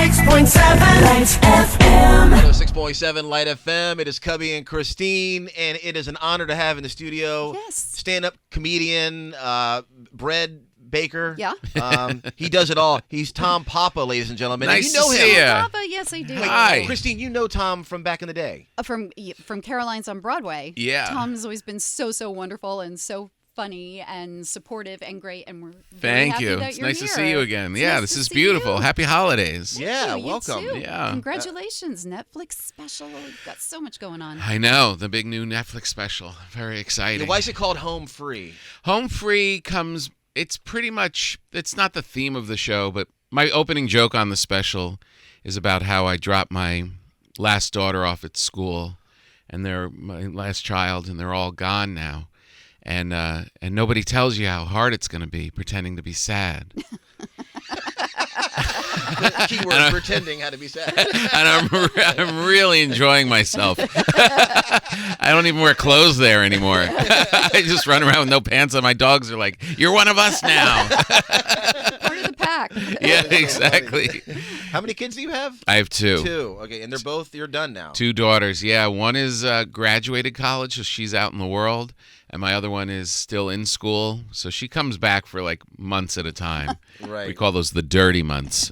Lights FM. 106.7 Light FM. It is Cubby and Christine, and it is an honor to have in the studio stand-up comedian, bread baker. Yeah. He does it all. He's Tom Papa, ladies and gentlemen. Nice and you know to him. see ya. Papa, yes, I do. Hi. Christine, you know Tom from back in the day. From Caroline's on Broadway. Yeah. Tom's always been so wonderful and so funny and supportive and great, and we're very Thank happy you. that It's you're nice here. to see you again. It's Yeah, nice this to is see beautiful. you. Happy holidays. Yeah, You welcome. too. Yeah. Congratulations, Netflix special. We've got so much going on. I know, the big new Netflix special. Very exciting. Yeah, why is it called Home Free? Home Free comes, it's pretty much, it's not the theme of the show, but my opening joke on the special is about how I dropped my last daughter off at school, and they're my last child, and they're all gone now. And nobody tells you how hard it's going to be pretending to be sad. Keyword, pretending how to be sad. And I'm really enjoying myself. I don't even wear clothes there anymore. I just run around with no pants on. My dogs are like, "You're one of us now." Part of the pack. Yeah, exactly. How many kids do you have? I have two. Two. Okay, and they're both, you're done now. Two daughters. Yeah, one is graduated college, so she's out in the world. And my other one is still in school, so she comes back for like months at a time. Right. We call those the dirty months.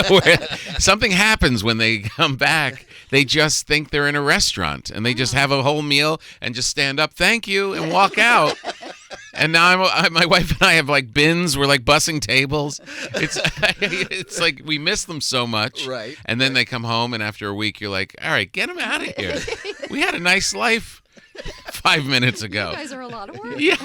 Where something happens when they come back. They just think they're in a restaurant, and they just have a whole meal and just stand up, thank you, and walk out. And now my wife and I have like bins. We're like bussing tables. It's like we miss them so much. Right. And then they come home, and after a week, you're like, all right, get them out of here. We had a nice life 5 minutes ago. You guys are a lot of work. Yeah,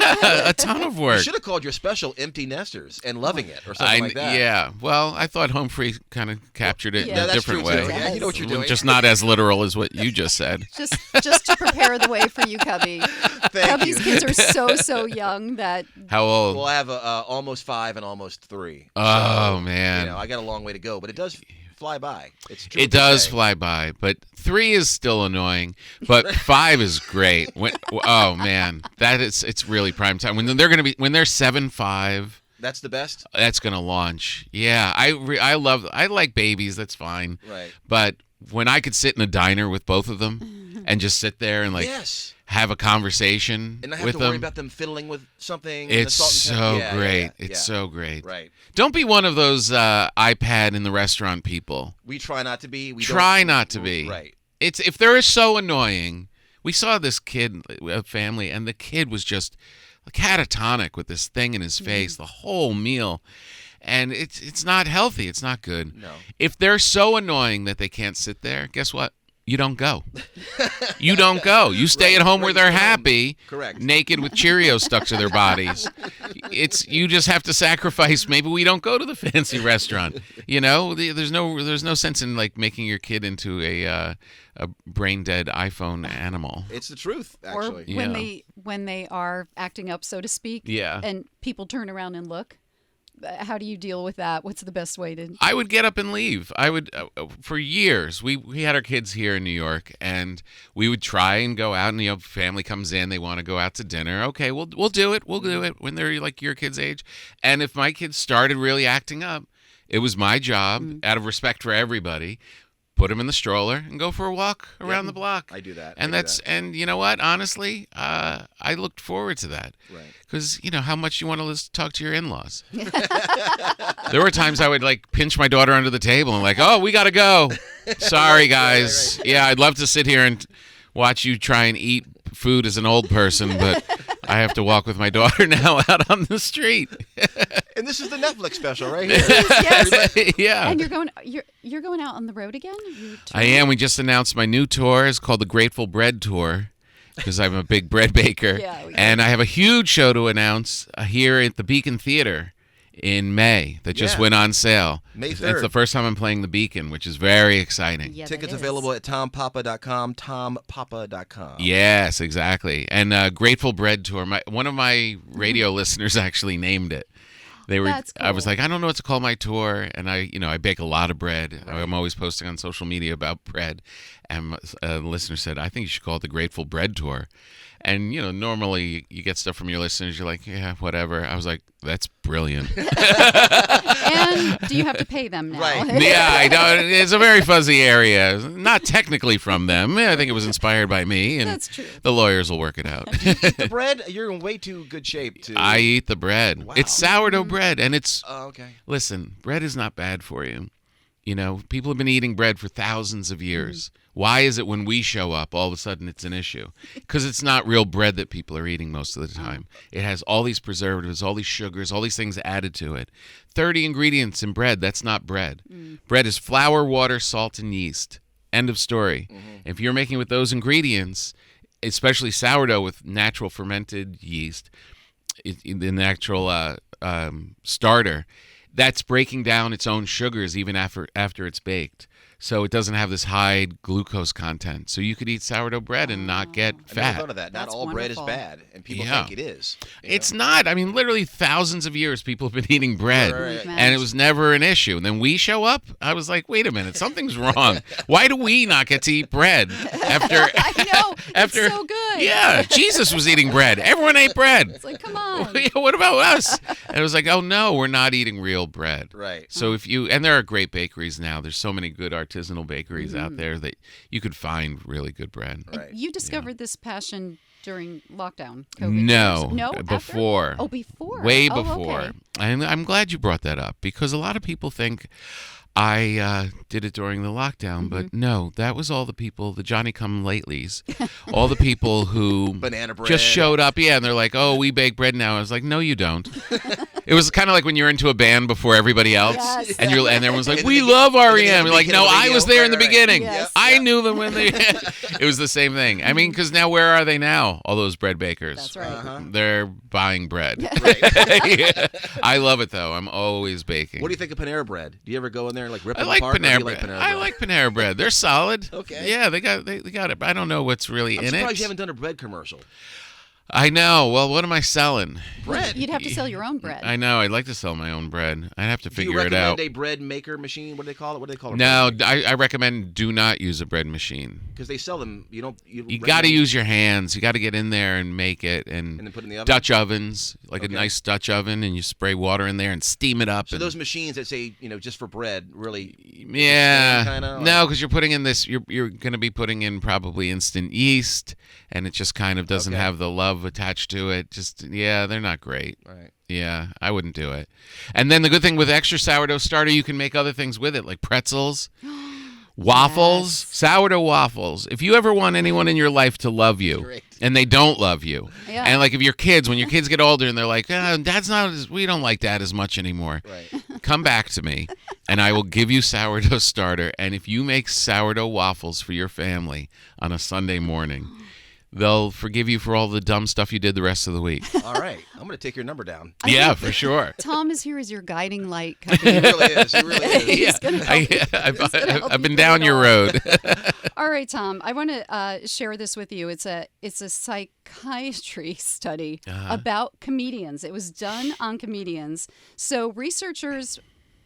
a ton of You work. should have called your special Empty Nesters and Loving It or something like that. Yeah, well, I thought Home Free kind of captured it Yeah, in a that's different true, way. too. Yeah, you know what you're doing. Just not as literal as what you just said. Just to prepare the way for you, Cubby. Thank Cubby's you. kids are so young that How old? Well, I have almost 5 and almost 3. Oh, So, man. I got a long way to go, but it does fly by. It's true. It does fly by, but 3 is still annoying, but 5 is great. Oh man, it's really prime time. When they're 7-5, That's the best. that's gonna launch. Yeah, I like babies. That's fine. Right. But when I could sit in a diner with both of them and just sit there and like Yes. have a conversation And I have with to them, worry about them fiddling with something. and the it's salt and so pepper. Yeah, great. yeah, It's yeah. so great. Right. Don't be one of those iPad in the restaurant people. We try not to be. We Try don't, not to be. Right. It's if they're so annoying. We saw this kid, a family, and the kid was just catatonic with this thing in his face the whole meal. And it's not healthy. It's not good. No. If they're so annoying that they can't sit there, guess what? You don't go. You don't go. You stay Right, at home right, where they're stay home. happy, Correct. naked with Cheerios stuck to their bodies. You just have to sacrifice. Maybe we don't go to the fancy restaurant. There's no sense in like making your kid into a brain dead iPhone animal. It's the truth, or actually. Yeah. when they are acting up, so to speak. Yeah. And people turn around and look. How do you deal with that? What's the best way to? I would get up and leave. I would, for years, we had our kids here in New York, and we would try and go out, and family comes in, they want to go out to dinner. Okay, we'll do it. We'll do it when they're like your kids' age. And if my kids started really acting up, it was my job, out of respect for everybody, put them in the stroller and go for a walk around the block. I do that. And and you know what? Honestly, I looked forward to that. Right. Because how much you want to talk to your in-laws. There were times I would like pinch my daughter under the table and like, oh, we got to go. Sorry, guys. right. Yeah, I'd love to sit here and watch you try and eat food as an old person, but I have to walk with my daughter now out on the street. And this is the Netflix special, right here. Yes. Yeah. And you're going out on the road again? I am. We just announced my new tour. It's called the Grateful Bread Tour because I'm a big bread baker. Yeah, we and I have a huge show to announce here at the Beacon Theater in May that just Yeah. went on sale. May It's 3rd. the first time I'm playing the Beacon, which is very exciting. Yeah, Tickets that is. available at tompapa.com, tompapa.com. Yes, exactly. And Grateful Bread Tour. One of my radio listeners actually named it. That's I was cool. like, I don't know what to call my tour, and I bake a lot of bread. I'm always posting on social media about bread, and the listener said, I think you should call it the Grateful Bread Tour. And normally you get stuff from your listeners, you're like, yeah, whatever. I was like, that's brilliant. And do you have to pay them now? Right. Yeah, I know. It's a very fuzzy area. Not technically from them. I think it was inspired by me, and That's true. the lawyers will work it out. The bread, you're in way too good shape to. I eat the bread. Wow. It's sourdough bread, and it's Oh, okay. listen, bread is not bad for you. People have been eating bread for thousands of years. Why is it when we show up, all of a sudden it's an issue? Because it's not real bread that people are eating most of the time. It has all these preservatives, all these sugars, all these things added to it. 30 ingredients in bread, that's not bread. Bread is flour, water, salt, and yeast. End of story. If you're making with those ingredients, especially sourdough with natural fermented yeast, the natural starter, that's breaking down its own sugars even after it's baked. So it doesn't have this high glucose content. So you could eat sourdough bread and not get I never fat. thought of that. Not That's all bread is wonderful. bad, and people Yeah. think it is. It's not. I mean, literally thousands of years people have been eating bread, Right. and it was never an issue. And then we show up. I was like, wait a minute, something's wrong. Why do we not get to eat bread after? I know. After, it's so good. Yeah, Jesus was eating bread. Everyone ate bread. It's like, come on. What about us? And it was like, oh no, we're not eating real bread. Right. So and there are great bakeries now. There's so many good artisanal bakeries out there that you could find really good bread. Right. You discovered this passion during lockdown, COVID No, years. No, after? before. Oh, before. Way Oh, before. okay. And I'm glad you brought that up because a lot of people think I did it during the lockdown, but no, that was all the people, the Johnny-come-latelys, all the people who Banana bread. just showed up, and they're like, oh, we bake bread now. I was like, no, you don't. It was kind of like when you're into a band before everybody else, Yes. and everyone's like, In the we begin- love in the REM. beginning You're like, of no, the I video. was there in the Right. beginning. Yes. I knew them when they. It was the same thing. I mean, because now where are they now? All those bread bakers. That's right. Uh-huh. They're buying bread. Right. Yeah. I love it though. I'm always baking. What do you think of Panera Bread? Do you ever go in there and like rip I them like apart? Or do Panera you Bread. like Panera I Bread? like Panera Bread. They're solid. Okay. Yeah, they got it. I don't know what's really I'm in surprised it. you haven't done a bread commercial. I know. Well, what am I selling? Bread. You'd have to sell your own bread. I know. I'd like to sell my own bread. I'd have to Do you figure it recommend out. a bread maker machine? What do they call it? What do they call it? No, I recommend do not use a bread machine. Because they sell them. You don't. You recommend- got to use your hands. You got to get in there and make it. And then put it in the oven? Dutch ovens, like Okay. a nice Dutch oven, and you spray water in there and steam it up. So and, those machines that say just for bread really. yeah, kinda, no, because you're putting in this. You're going to be putting in probably instant yeast, and it just kind of doesn't Okay. have the love attached to it. Just they're not great. Right. Yeah, I wouldn't do it. And then the good thing with extra sourdough starter, you can make other things with it, like pretzels, waffles, Yes. sourdough waffles. If you ever want anyone in your life to love you, Great. and they don't love you, Yeah. and like if your kids, when your kids get older and they're like, we don't like Dad as much anymore. Right. Come back to me, and I will give you sourdough starter. And if you make sourdough waffles for your family on a Sunday morning, they'll forgive you for all the dumb stuff you did the rest of the week. All right. I'm going to take your number down. Yeah, for sure. Tom is here as your guiding light. He really is. He really is. He's gonna help you. I've help been you down through it your all. road. All right, Tom. I want to share this with you. It's a psychiatry study about comedians. It was done on comedians. So researchers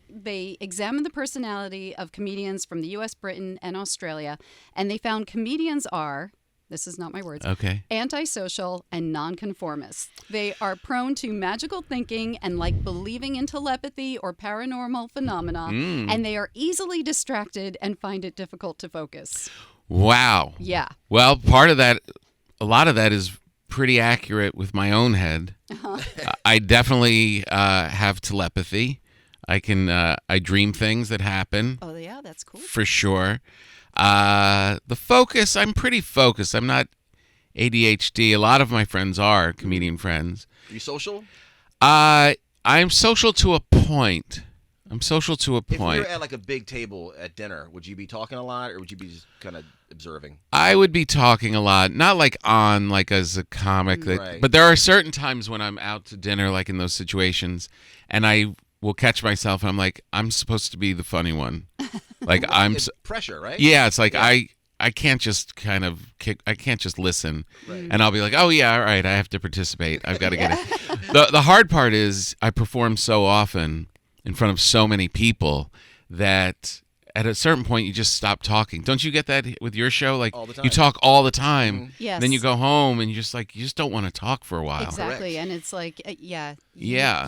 they examined the personality of comedians from the U.S., Britain, and Australia, and they found comedians are. This is not my words. Okay. Antisocial and nonconformist. They are prone to magical thinking and like believing in telepathy or paranormal phenomena, and they are easily distracted and find it difficult to focus. Wow. Yeah. Well, a lot of that is pretty accurate with my own head. I definitely have telepathy. I dream things that happen. Oh, yeah, that's cool. For sure. The focus, I'm pretty focused. I'm not ADHD. A lot of my friends are comedian friends. Are you social? I'm social to a point. If you point. were at like a big table at dinner, would you be talking a lot or would you be just kind of observing? I would be talking a lot, not like as a comic, Right. but there are certain times when I'm out to dinner, like in those situations, and I will catch myself and I'm like, I'm supposed to be the funny one. Like It's pressure, right? yeah, it's like Yeah. I can't just kind of I can't just listen, Right. and I'll be like, oh yeah, all right, I have to participate. I've got to get it. The hard part is I perform so often in front of so many people that at a certain point you just stop talking. Don't you get that with your show? Like All the time. you talk all the time. Yes. Then you go home and you just don't want to talk for a while. Exactly. Correct. And it's like, Yeah.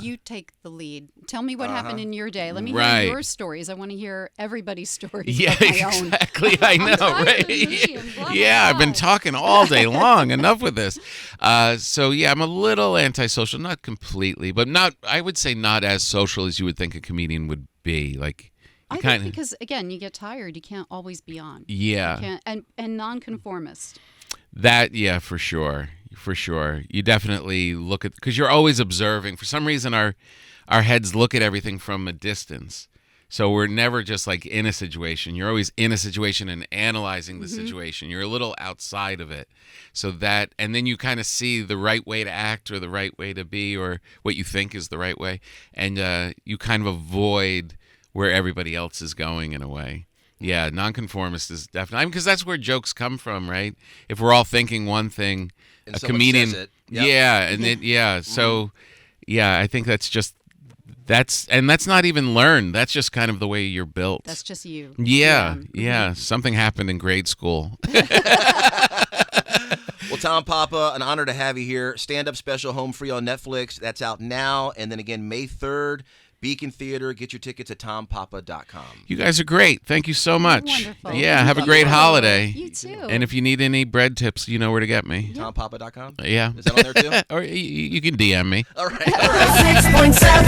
You take the lead. Tell me what happened in your day. Let me Right. hear your stories. I want to heur everybody's stories. Yeah, but my own. exactly. I know, tired right? of me and blah, blah, Yeah, I've been blah. talking all day long. Enough with this. So yeah, I'm a little antisocial, not completely, but I would say not as social as you would think a comedian would be. Like, I kind think because again, you get tired. You can't always be on. Yeah. You can't, and nonconformist. That, yeah, for sure. For sure. You definitely look at, because you're always observing. For some reason, our heads look at everything from a distance. So we're never just like in a situation. You're always in a situation and analyzing the situation. You're a little outside of it. So that, and then you kind of see the right way to act or the right way to be or what you think is the right way. And you kind of avoid where everybody else is going in a way. Yeah, nonconformist is definitely, because that's where jokes come from, right? If we're all thinking one thing, And a someone comedian, says it. Yep. yeah, So, yeah, I think that's not even learned. That's just kind of the way you're built. That's just you. Yeah. Something happened in grade school. Well, Tom Papa, an honor to have you here. Stand-up special, Home Free on Netflix. That's out now. And then again, May 3rd, Beacon Theater. Get your tickets at tompapa.com. You guys are great. Thank you so much. Wonderful. Yeah, Thank have a you. great holiday. You too. And if you need any bread tips, you know where to get me. Tompapa.com? Yeah. Is that on there too? Or you can DM me. All right. 6.7